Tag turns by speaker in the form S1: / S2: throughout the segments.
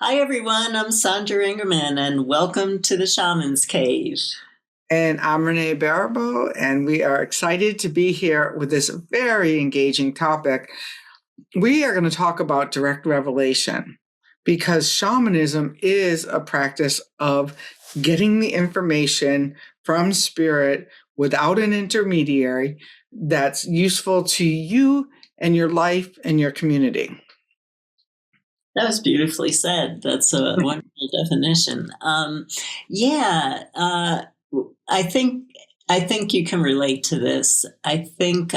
S1: Hi, everyone. I'm Sandra Ingerman, and welcome to the Shaman's Cave.
S2: And I'm Renee and Baribeau, and we are excited to be here with this very engaging topic. We are going to talk about direct revelation because shamanism is a practice of getting the information from spirit without an intermediary that's useful to you and your life and your community.
S1: That was beautifully said. That's a wonderful definition. I think you can relate to this. I think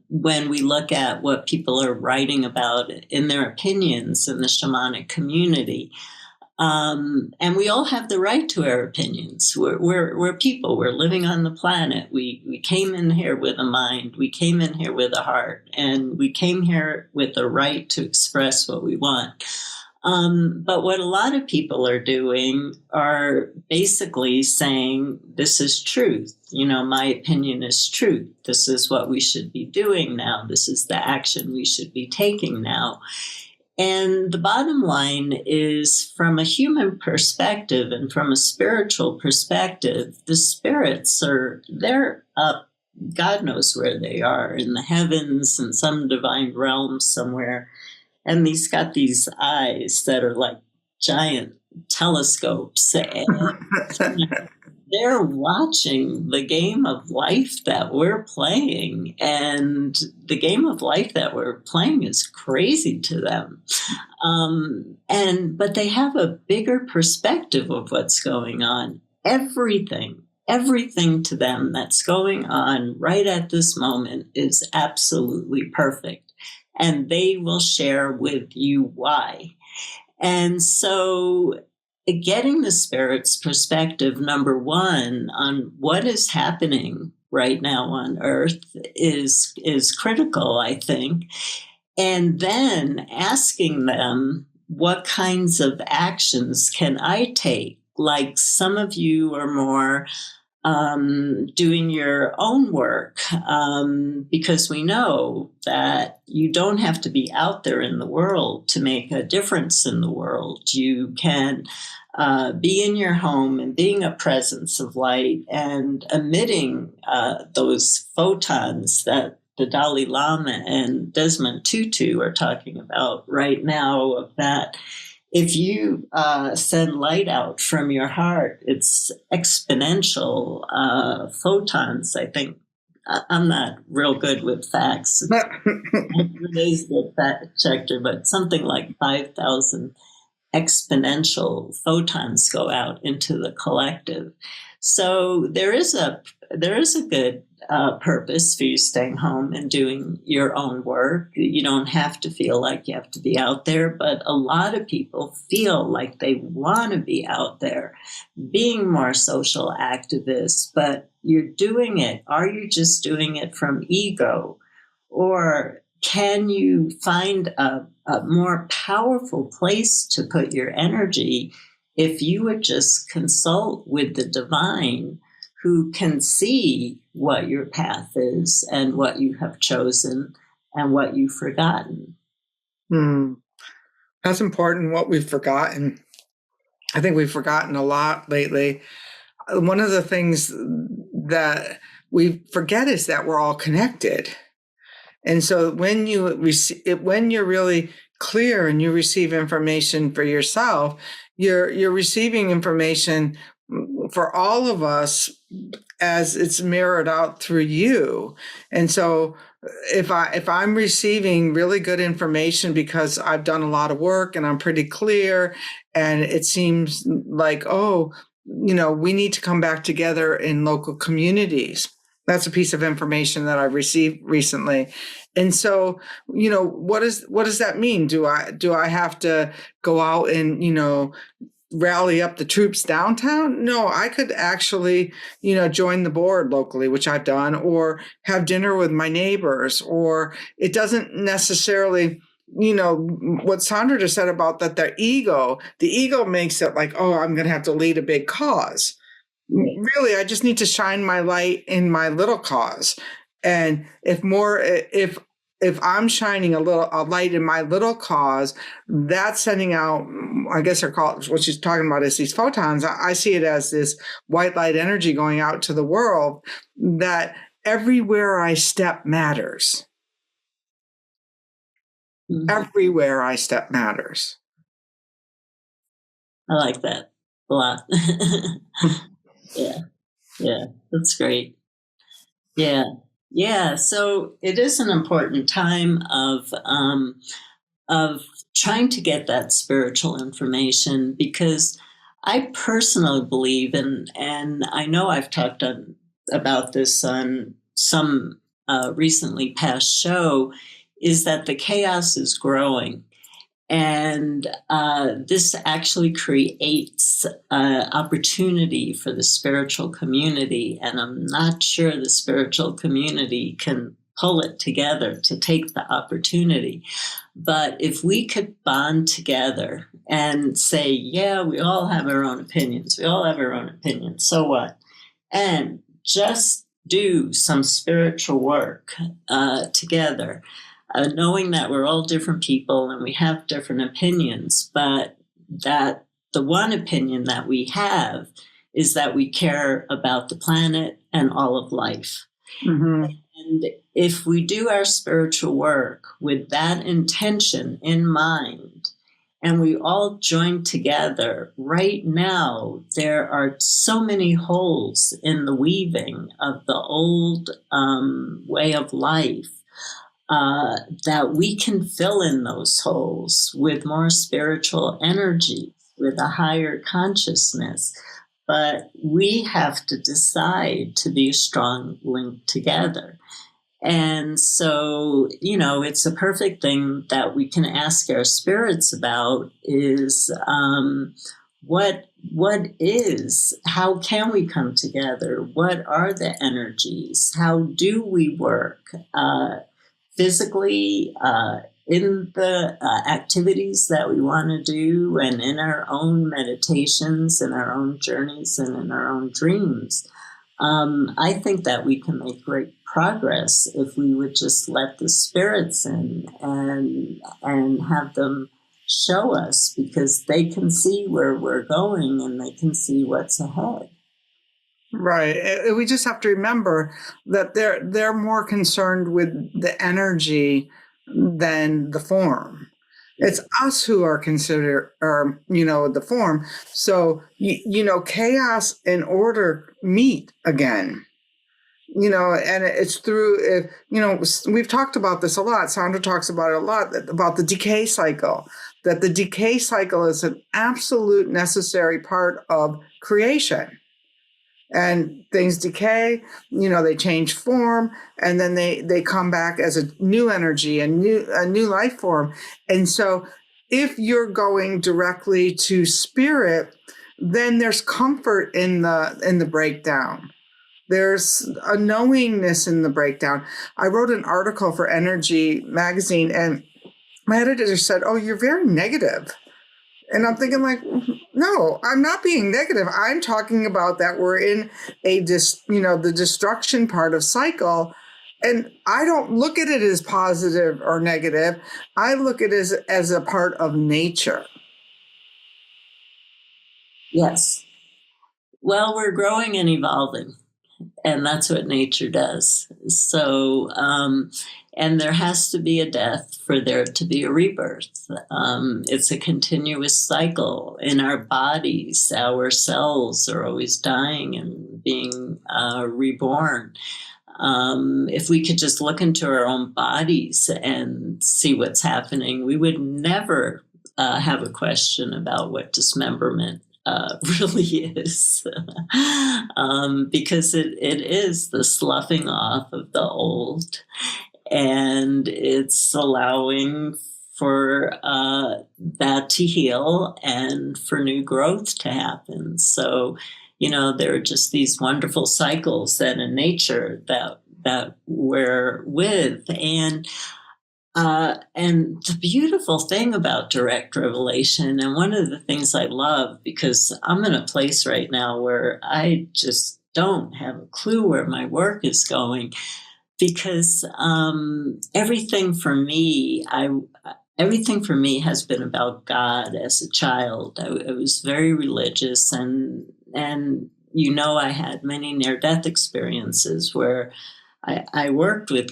S1: when we look at what people are writing about in their opinions in the shamanic community, and we all have the right to our opinions. We're people. We're living on the planet. We came in here with a mind. We came in here with a heart, and we came here with the right to express what we want. But what a lot of people are doing are basically saying, this is truth. My opinion is truth. This is what we should be doing now. This is the action we should be taking now. And the bottom line is, from a human perspective and from a spiritual perspective, the spirits they're up, God knows where they are, in the heavens, in some divine realm somewhere. And he's got these eyes that are like giant telescopes. And they're watching the game of life that we're playing. And the game of life that we're playing is crazy to them. But they have a bigger perspective of what's going on. Everything to them that's going on right at this moment is absolutely perfect. And they will share with you why. And so getting the spirit's perspective, number one, on what is happening right now on Earth is critical, I think. And then asking them, what kinds of actions can I take? Like, some of you are more doing your own work, because we know that you don't have to be out there in the world to make a difference in the world. You can be in your home and being a presence of light and emitting those photons that the Dalai Lama and Desmond Tutu are talking about right now, of that if you send light out from your heart, it's exponential photons. I think I'm not real good with facts. Renee's the fact checker, but something like 5,000 exponential photons go out into the collective. So there is a good purpose for you staying home and doing your own work. You don't have to feel like you have to be out there, but a lot of people feel like they want to be out there, being more social activists, but you're doing it. Are you just doing it from ego? Or can you find a more powerful place to put your energy if you would just consult with the divine, who can see what your path is and what you have chosen and what you've forgotten?
S2: That's important, what we've forgotten. I think we've forgotten a lot lately. One of the things that we forget is that we're all connected. And so when you're really clear and you receive information for yourself, you're receiving information for all of us as it's mirrored out through you. And so if I'm receiving really good information because I've done a lot of work and I'm pretty clear, and it seems like, we need to come back together in local communities. That's a piece of information that I've received recently. And so, what does that mean? Do I have to go out and, rally up the troops downtown? No, I could actually, join the board locally, which I've done, or have dinner with my neighbors, or it doesn't necessarily, what Sandra just said about that, the ego makes it like, I'm going to have to lead a big cause. Really, I just need to shine my light in my little cause. And if if I'm shining a light in my little cause, that's sending out, I guess they're called, what she's talking about is these photons. I see it as this white light energy going out to the world, that everywhere I step matters.
S1: Mm-hmm.
S2: Everywhere I step matters.
S1: I like that a lot. Yeah, that's great. Yeah. So it is an important time of trying to get that spiritual information, because I personally believe, and I know I've talked about this on some recently past show, is that the chaos is growing. And this actually creates opportunity for the spiritual community. And I'm not sure the spiritual community can pull it together to take the opportunity. But if we could bond together and say, yeah, we all have our own opinions. We all have our own opinions. So what? And just do some spiritual work together. Knowing that we're all different people and we have different opinions, but that the one opinion that we have is that we care about the planet and all of life.
S2: Mm-hmm.
S1: And if we do our spiritual work with that intention in mind, and we all join together, right now, there are so many holes in the weaving of the old way of life. That we can fill in those holes with more spiritual energy, with a higher consciousness. But we have to decide to be a strong link together. And so, it's a perfect thing that we can ask our spirits about is what is, how can we come together? What are the energies? How do we work? Physically, in the activities that we want to do, and in our own meditations, in our own journeys, and in our own dreams. I think that we can make great progress if we would just let the spirits in and have them show us, because they can see where we're going and they can see what's ahead.
S2: Right. We just have to remember that they're more concerned with the energy than the form. It's us who are considered, the form. So, chaos and order meet again. And it's through, we've talked about this a lot. Sandra talks about it a lot, about the decay cycle, that the decay cycle is an absolute necessary part of creation. And things decay, they change form, and then they come back as a new energy, a new life form. And so if you're going directly to spirit, then there's comfort in the breakdown. There's a knowingness in the breakdown. I wrote an article for Energy magazine, and my editor said, "Oh, you're very negative." And I'm thinking, like, no, I'm not being negative. I'm talking about that we're in the destruction part of cycle. And I don't look at it as positive or negative. I look at it as a part of nature.
S1: Yes. Well, we're growing and evolving, and that's what nature does. So, and there has to be a death for there to be a rebirth. It's a continuous cycle in our bodies. Our cells are always dying and being reborn. If we could just look into our own bodies and see what's happening, we would never have a question about what dismemberment really is. Because it is the sloughing off of the old, and it's allowing for that to heal and for new growth to happen. So, there are just these wonderful cycles that in nature that we're with. And the beautiful thing about direct revelation, and one of the things I love, because I'm in a place right now where I just don't have a clue where my work is going, because everything for me has been about God as a child. I was very religious, and I had many near-death experiences where I worked with.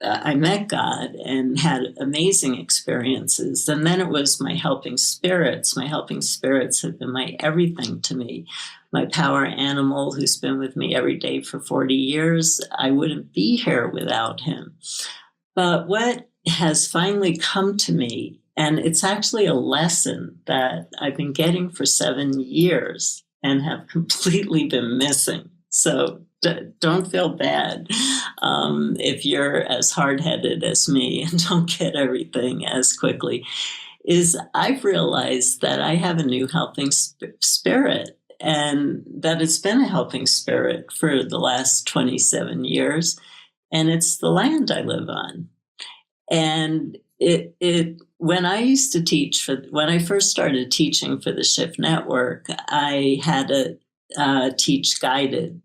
S1: I met God and had amazing experiences. And then it was my helping spirits. My helping spirits have been my everything to me. My power animal, who's been with me every day for 40 years, I wouldn't be here without him. But what has finally come to me, and it's actually a lesson that I've been getting for 7 years and have completely been missing. So don't feel bad if you're as hard-headed as me and don't get everything as quickly, is I've realized that I have a new helping spirit, and that it's been a helping spirit for the last 27 years, and it's the land I live on. And when I used to teach, when I first started teaching for the Shift Network, I had to teach guided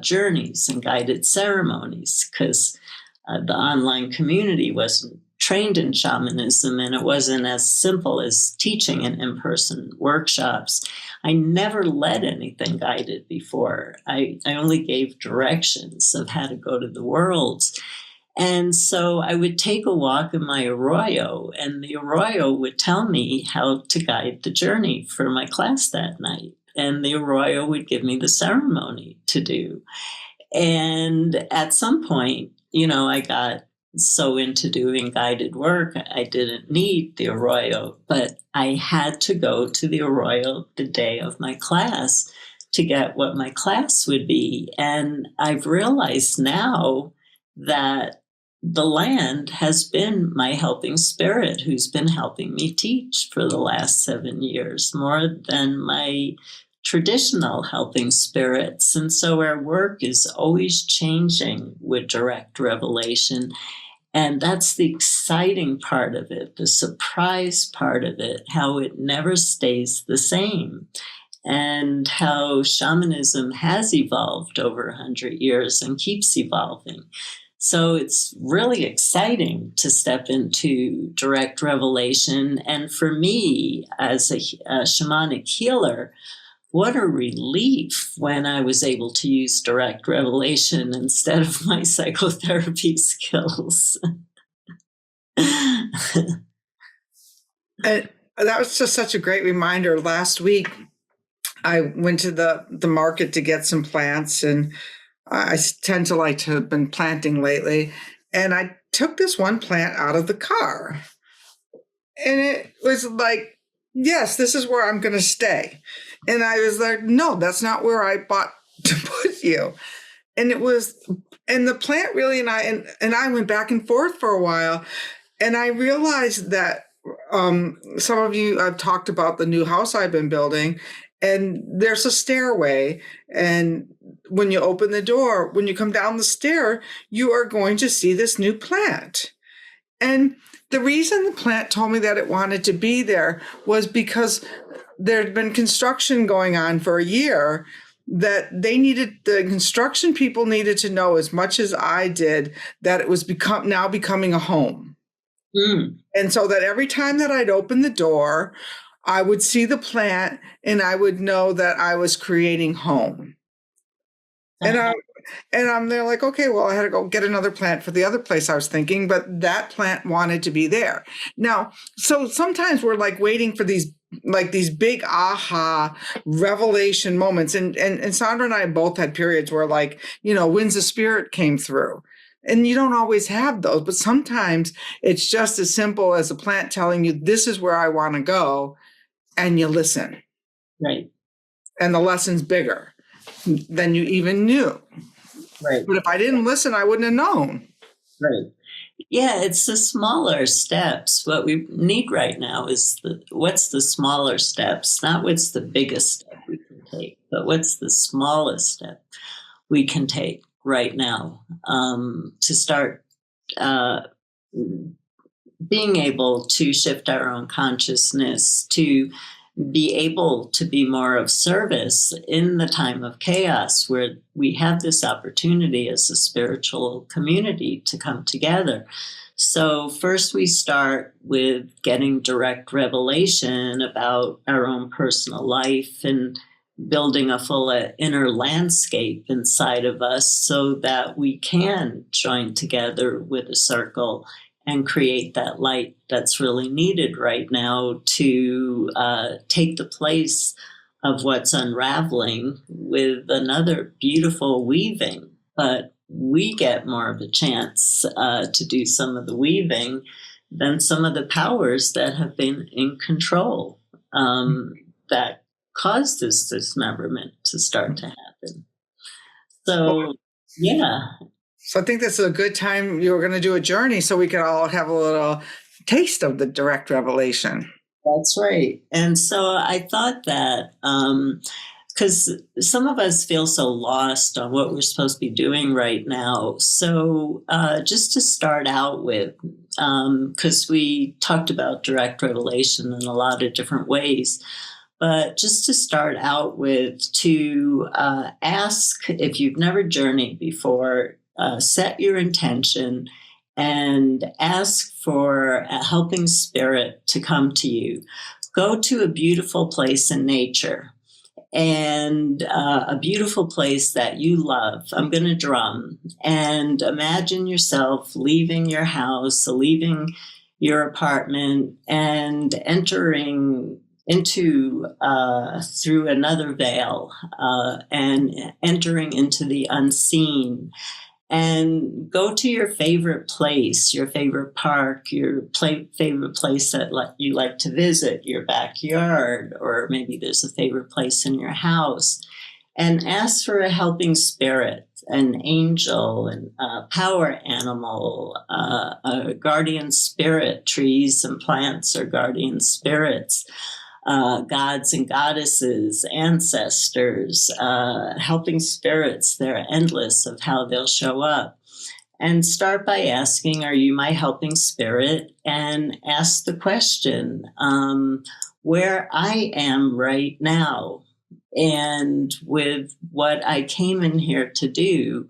S1: journeys and guided ceremonies, because the online community wasn't trained in shamanism, and it wasn't as simple as teaching in-person workshops. I never led anything guided before. I only gave directions of how to go to the worlds. And so I would take a walk in my arroyo, and the arroyo would tell me how to guide the journey for my class that night. And the arroyo would give me the ceremony to do. And at some point, I got so into doing guided work, I didn't need the arroyo, but I had to go to the arroyo the day of my class to get what my class would be. And I've realized now that the land has been my helping spirit, who's been helping me teach for the last 7 years, more than my traditional helping spirits. And so our work is always changing with direct revelation. And that's the exciting part of it, the surprise part of it, how it never stays the same, and how shamanism has evolved over 100 years and keeps evolving. So it's really exciting to step into direct revelation. And for me, as a shamanic healer, what a relief when I was able to use direct revelation instead of my psychotherapy skills.
S2: And that was just such a great reminder. Last week, I went to the market to get some plants, and I tend to like to have been planting lately. And I took this one plant out of the car, and it was like, yes, this is where I'm going to stay. And I was like, no, that's not where I bought to put you. And the plant really, and I went back and forth for a while. And I realized that some of you, I've talked about the new house I've been building, and there's a stairway. And when you open the door, when you come down the stair, you are going to see this new plant. And the reason the plant told me that it wanted to be there was because there had been construction going on for a year, that the construction people needed to know as much as I did that it was now becoming a home. Mm. And so that every time that I'd open the door, I would see the plant and I would know that I was creating home. Uh-huh. And I'm there like, okay, well, I had to go get another plant for the other place I was thinking, but that plant wanted to be there. Now, so sometimes we're like waiting for these big aha revelation moments. And Sandra and I both had periods where winds of spirit came through. And you don't always have those, but sometimes it's just as simple as a plant telling you, this is where I want to go, and you listen.
S1: Right.
S2: And the lesson's bigger than you even knew.
S1: Right.
S2: But if I didn't listen, I wouldn't have known.
S1: Right. Yeah, it's the smaller steps. What we need right now is what's the smaller steps, not what's the biggest step we can take, but what's the smallest step we can take right now to start being able to shift our own consciousness, to be able to be more of service in the time of chaos, where we have this opportunity as a spiritual community to come together. So first we start with getting direct revelation about our own personal life and building a full inner landscape inside of us so that we can join together with a circle and create that light that's really needed right now to take the place of what's unraveling with another beautiful weaving. But we get more of a chance to do some of the weaving than some of the powers that have been in control that caused this dismemberment to start to happen. So, yeah.
S2: So I think this is a good time. You were going to do a journey so we could all have a little taste of the direct revelation.
S1: That's right. And so I thought that because some of us feel so lost on what we're supposed to be doing right now. So just to start out with, because we talked about direct revelation in a lot of different ways, but just to start out with, to ask, if you've never journeyed before, set your intention and ask for a helping spirit to come to you. Go to a beautiful place in nature and a beautiful place that you love. I'm going to drum, and imagine yourself leaving your house, leaving your apartment, and entering into through another veil and entering into the unseen. And go to your favorite place, your favorite park, your favorite place that you like to visit, your backyard, or maybe there's a favorite place in your house, and ask for a helping spirit, an angel, a power animal, a guardian spirit. Trees and plants are guardian spirits. Gods and goddesses, ancestors, helping spirits. They're endless of how they'll show up. And start by asking, are you my helping spirit? And ask the question, where I am right now, and with what I came in here to do,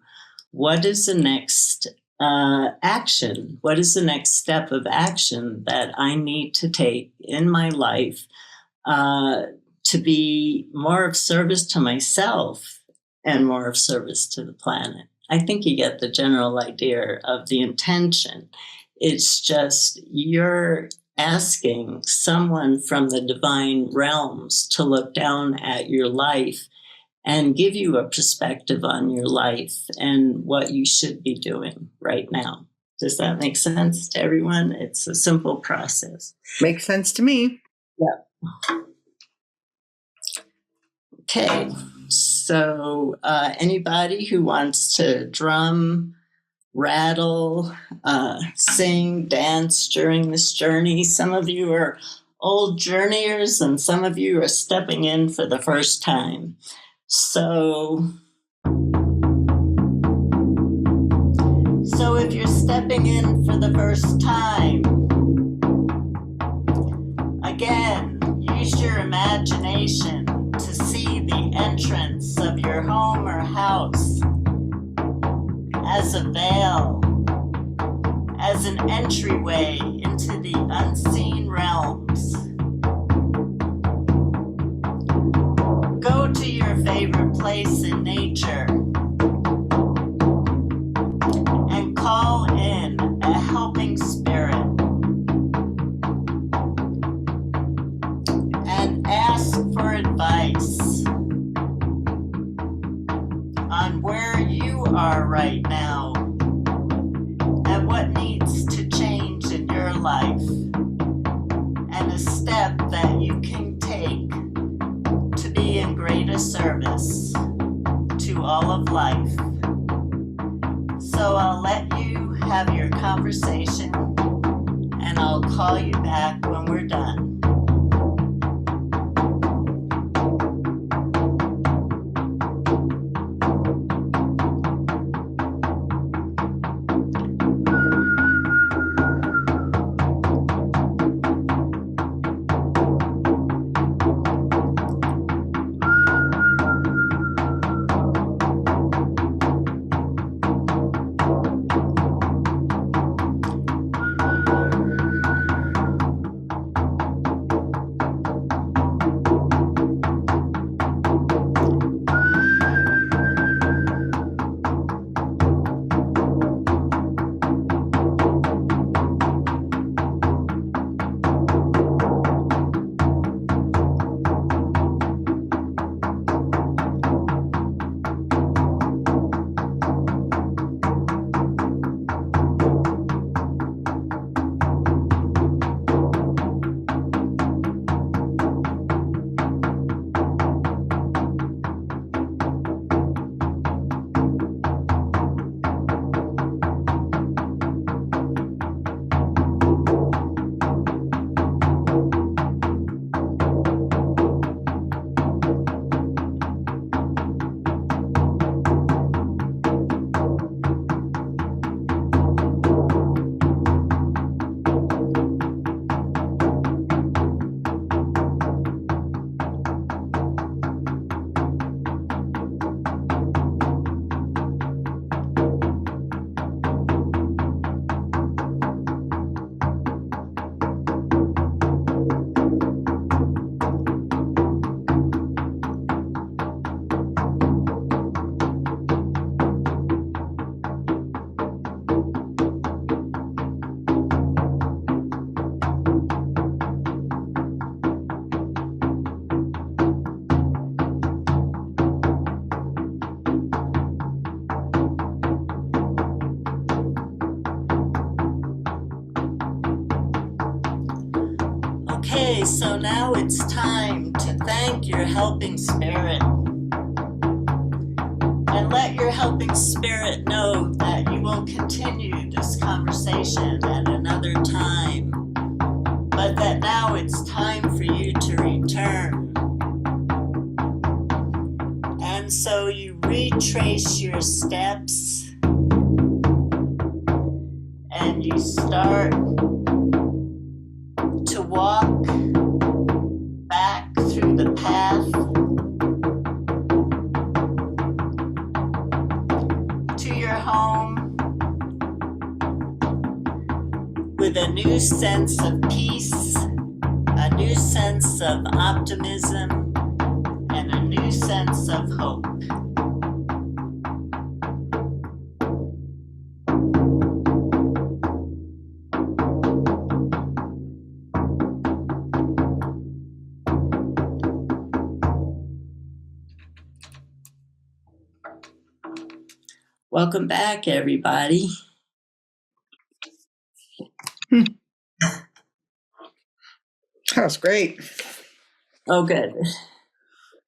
S1: what is the next action? What is the next step of action that I need to take in my life to be more of service to myself and more of service to the planet? I think you get the general idea of the intention. It's just you're asking someone from the divine realms to look down at your life and give you a perspective on your life and what you should be doing right now. Does that make sense to everyone? It's a simple process.
S2: Makes sense to me.
S1: Yeah. Okay, so anybody who wants to drum, rattle, sing, dance during this journey? Some of you are old journeyers and some of you are stepping in for the first time. So if you're stepping in for the first time, again, use your imagination to see the entrance of your home or house as a veil, as an entryway into the unseen realms. Go to your favorite place in nature and call in a helping spirit and ask for advice on where you are right now and what needs to change in your life, and a step that you can take to be in greater service to all of life. So I'll let you have your conversation and I'll call you back when we're done. Okay, so now it's time to thank your helping spirit. And let your helping spirit know that you will continue this conversation at another time, but that now it's time for you to return. And so you retrace your steps and you start to walk back through the path to your home with a new sense of peace, a new sense of optimism, and a new sense of hope. Welcome back, everybody.
S2: That was great.
S1: Oh, good.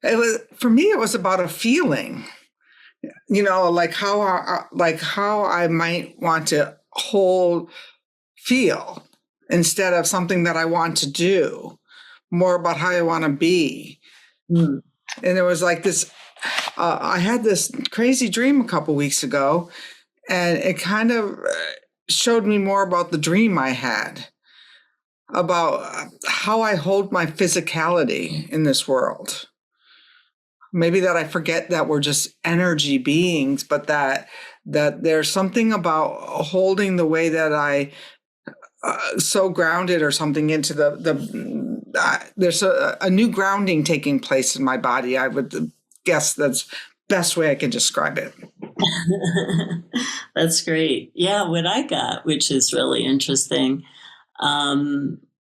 S2: It was, for me, it was about a feeling, like how I might want to feel instead of something that I want to do, more about how I want to be. And it was like this, I had this crazy dream a couple weeks ago, and it kind of showed me more about the dream I had, about how I hold my physicality in this world. Maybe that I forget that we're just energy beings, but that there's something about holding the way that I so grounded or something into there's a new grounding taking place in my body. I would guess that's the best way I can describe it.
S1: That's great. Yeah, what I got, which is really interesting,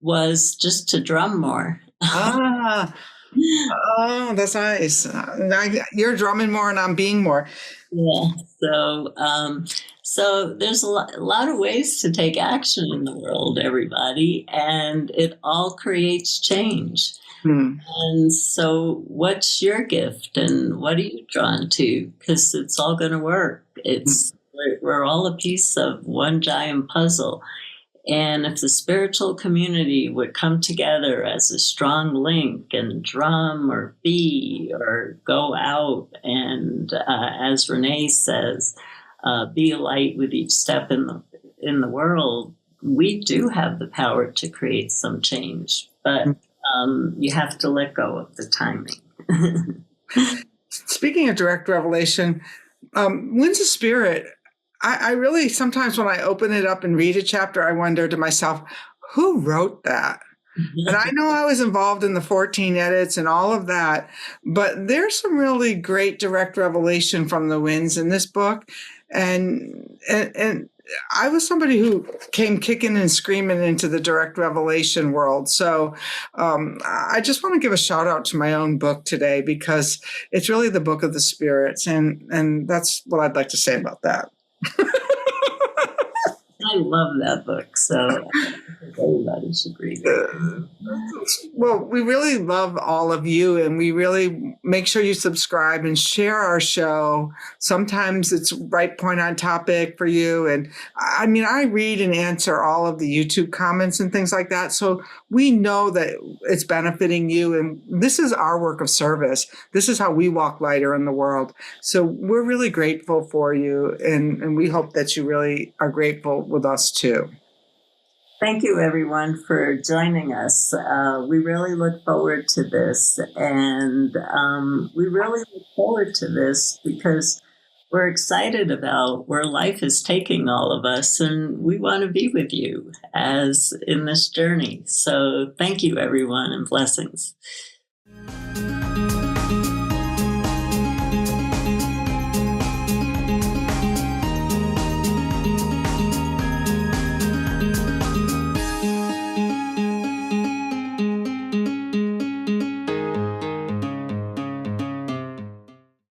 S1: was just to drum more.
S2: Oh, that's nice. You're drumming more and I'm being more.
S1: Yeah. So there's a lot of ways to take action in the world, everybody, and it all creates change. And so what's your gift and what are you drawn to? Because it's all going to work. We're all a piece of one giant puzzle. And if the spiritual community would come together as a strong link and drum or be or go out and, as Renee says, be a light with each step in the world, we do have the power to create some change. But you have to let go of the timing.
S2: Speaking of direct revelation, Winds of Spirit, I really, sometimes when I open it up and read a chapter, I wonder to myself, who wrote that? And I know I was involved in the 14 edits and all of that, but there's some really great direct revelation from the winds in this book. And I was somebody who came kicking and screaming into the direct revelation world. So I just want to give a shout out to my own book today, because it's really the book of the spirits. And that's what I'd like to say about that.
S1: I love that book, so everybody should read it.
S2: Well, we really love all of you, and we really make sure you subscribe and share our show. Sometimes it's right point on topic for you. And I mean, I read and answer all of the YouTube comments and things like that. So we know that it's benefiting you. And this is our work of service. This is how we walk lighter in the world. So we're really grateful for you. And we hope that you really are grateful with us too.
S1: Thank you, everyone, for joining us. We really look forward to this, and we really look forward to this because we're excited about where life is taking all of us, and we want to be with you as in this journey. So thank you, everyone, and blessings.